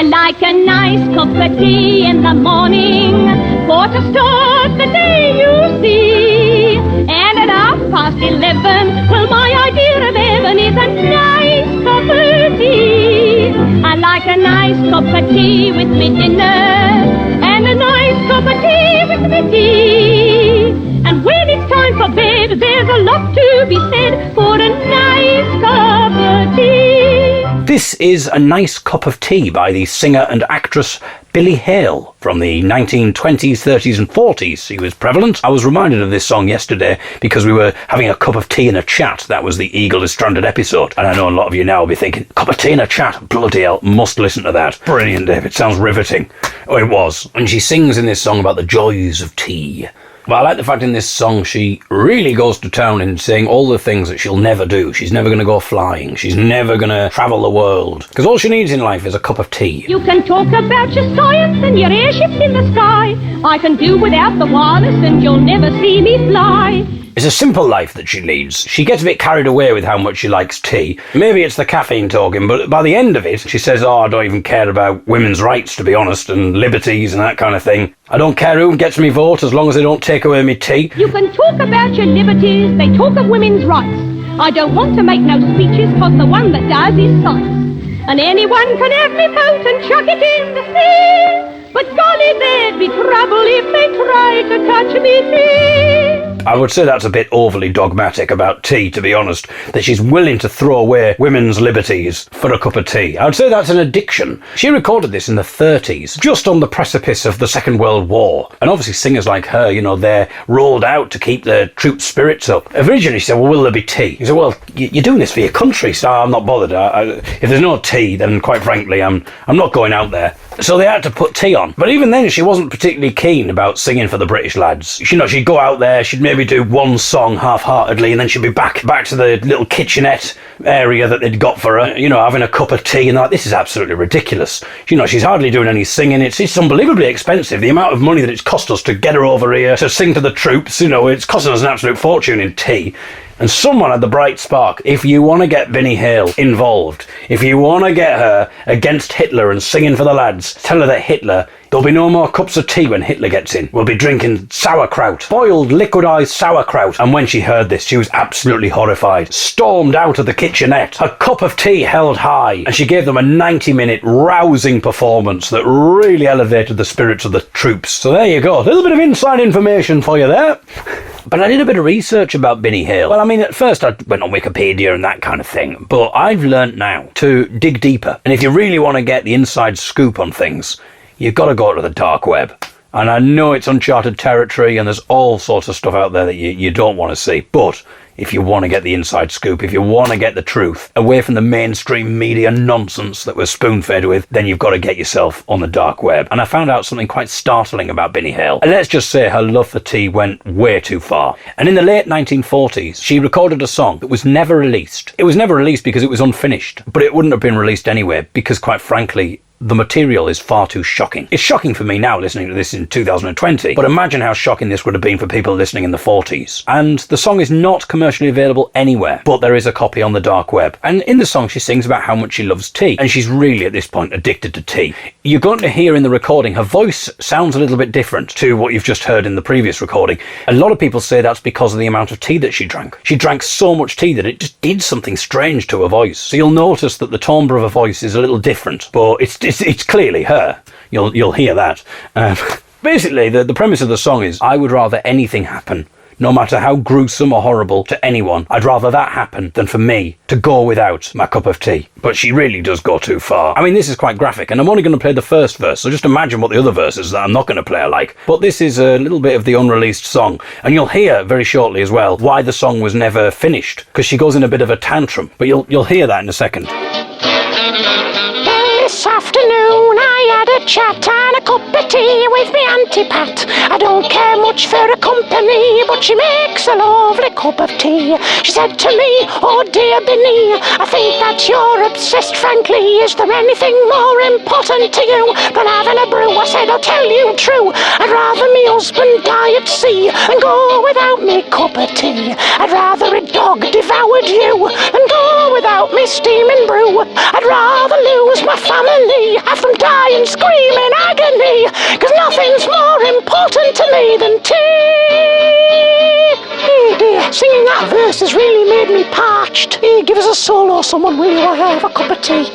I like a nice cup of tea in the morning for to start the day, you see. And at 11:30, well, my idea of heaven is a nice cup of tea. I like a nice cup of tea with me dinner and a nice cup of tea with me tea. And when it's time for bed, there's a lot to be said for a nice cup of tea. This is A Nice Cup of Tea by the singer and actress Billy Hale from the 1920s, 30s and 40s. She was prevalent. I was reminded of this song yesterday because we were having a cup of tea and a chat. That was the Eagle is Stranded episode. And I know a lot of you now will be thinking, cup of tea and a chat? Bloody hell, must listen to that. Brilliant, David. Sounds riveting. Oh, it was. And she sings in this song about the joys of tea. But I like the fact in this song she really goes to town in saying all the things that she'll never do. She's never going to go flying. She's never going to travel the world. Because all she needs in life is a cup of tea. You can talk about your science and your airships in the sky. I can do without the wireless and you'll never see me fly. It's a simple life that she leads. She gets a bit carried away with how much she likes tea. Maybe it's the caffeine talking, but by the end of it, she says, I don't even care about women's rights, to be honest, and liberties and that kind of thing. I don't care who gets me vote as long as they don't take away me tea. You can talk about your liberties, they talk of women's rights. I don't want to make no speeches, cause the one that does is science. And anyone can have me vote and chuck it in the sea. But golly, there'd be trouble if they tried to touch me tea. I would say that's a bit overly dogmatic about tea, to be honest, that she's willing to throw away women's liberties for a cup of tea. I would say that's an addiction. She recorded this in the 30s, just on the precipice of the Second World War. And obviously singers like her, you know, they're rolled out to keep their troops' spirits up. Originally she said, well, will there be tea? He said, well, you're doing this for your country, so I'm not bothered. If there's no tea, then quite frankly, I'm not going out there. So they had to put tea on. But even then, she wasn't particularly keen about singing for the British lads. You know, she'd go out there, she'd maybe do one song half-heartedly, and then she'd be back to the little kitchenette area that they'd got for her, you know, having a cup of tea, and they're like, this is absolutely ridiculous. You know, she's hardly doing any singing. It's unbelievably expensive. The amount of money that it's cost us to get her over here to sing to the troops, you know, it's costing us an absolute fortune in tea. And someone had the bright spark. If you want to get Billy Hale involved, if you want to get her against Hitler and singing for the lads, tell her that Hitler, there'll be no more cups of tea when Hitler gets in. We'll be drinking sauerkraut, boiled liquidized sauerkraut. And when she heard this, she was absolutely horrified, stormed out of the kitchenette, her cup of tea held high, and she gave them a 90-minute rousing performance that really elevated the spirits of the troops. So there you go, a little bit of inside information for you there. But I did a bit of research about Billy Hale. Well, I mean, at first I went on Wikipedia and that kind of thing, but I've learnt now to dig deeper. And if you really want to get the inside scoop on things, you've got to go to the dark web. And I know it's uncharted territory and there's all sorts of stuff out there that you don't want to see. But if you want to get the inside scoop, if you want to get the truth away from the mainstream media nonsense that we're spoon-fed with, then you've got to get yourself on the dark web. And I found out something quite startling about Billy Hale. And let's just say her love for tea went way too far. And in the late 1940s, she recorded a song that was never released. It was never released because it was unfinished, but it wouldn't have been released anyway because, quite frankly, the material is far too shocking. It's shocking for me now listening to this in 2020, but imagine how shocking this would have been for people listening in the 40s. And the song is not commercially available anywhere, but there is a copy on the dark web. And in the song she sings about how much she loves tea, and she's really at this point addicted to tea. You're going to hear in the recording her voice sounds a little bit different to what you've just heard in the previous recording. A lot of people say that's because of the amount of tea that she drank. She drank so much tea that it just did something strange to her voice. So you'll notice that the timbre of her voice is a little different, but it's clearly her. You'll hear that. Basically, the premise of the song is, I would rather anything happen, no matter how gruesome or horrible to anyone. I'd rather that happen than for me to go without my cup of tea. But she really does go too far. I mean, this is quite graphic, and I'm only going to play the first verse, so just imagine what the other verses that I'm not going to play are like. But this is a little bit of the unreleased song, and you'll hear very shortly as well why the song was never finished, because she goes in a bit of a tantrum. But you'll hear that in a second. This afternoon I had a chat and a cup of tea with me Auntie Pat. I don't care much for her company, but she makes a lovely cup of tea. She said to me, oh dear Binny, I think that you're obsessed, frankly. Is there anything more important to you than having a brew? I said, I'll tell you true, I'd rather me husband die at sea than go without me cup of tea. I'd rather a dog devoured you than go without me steaming brew. I'd rather lose my family, have them die Oh, someone, will you have a cup of tea?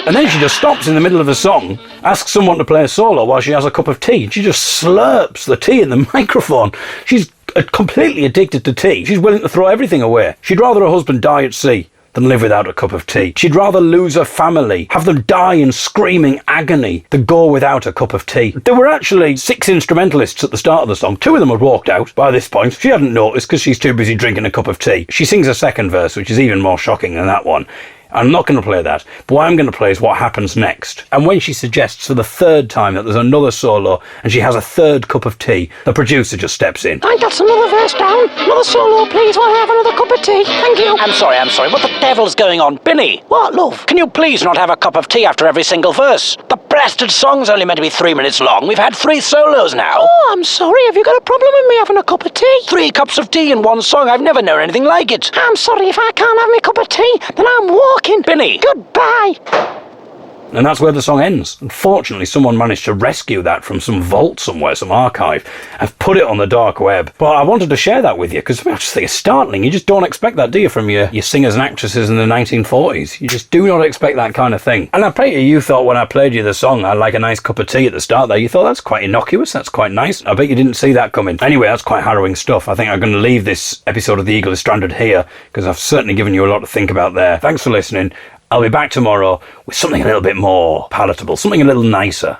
And then she just stops in the middle of the song, asks someone to play a solo while she has a cup of tea. And she just slurps the tea in the microphone. She's completely addicted to tea. She's willing to throw everything away. She'd rather her husband die at sea than live without a cup of tea. She'd rather lose her family, have them die in screaming agony, than go without a cup of tea. There were actually 6 instrumentalists at the start of the song. 2 of them had walked out by this point. She hadn't noticed because she's too busy drinking a cup of tea. She sings a second verse, which is even more shocking than that one. I'm not going to play that, but what I'm going to play is what happens next. And when she suggests for the 3rd time that there's another solo and she has a 3rd cup of tea, the producer just steps in. I got another verse down. Another solo, please. We'll have another cup of tea. Thank you. I'm sorry. What the devil's going on? Binny! What, love? Can you please not have a cup of tea after every single verse? The blasted song's only meant to be 3 minutes long. We've had 3 solos now. Oh, I'm sorry. Have you got a problem with me having a cup of tea? 3 cups of tea in one song. I've never known anything like it. I'm sorry. If I can't have my cup of tea, then I'm walking. Binny! Goodbye. And that's where the song ends. Unfortunately, someone managed to rescue that from some vault somewhere, some archive, and put it on the dark web. But I wanted to share that with you, because I just think it's startling. You just don't expect that, do you, from your singers and actresses in the 1940s? You just do not expect that kind of thing. And I bet you thought when I played you the song, I'd like a nice cup of tea at the start there. You thought, that's quite innocuous, that's quite nice. I bet you didn't see that coming. Anyway, that's quite harrowing stuff. I think I'm going to leave this episode of The Eagle is Stranded here, because I've certainly given you a lot to think about there. Thanks for listening. I'll be back tomorrow with something a little bit more palatable, something a little nicer.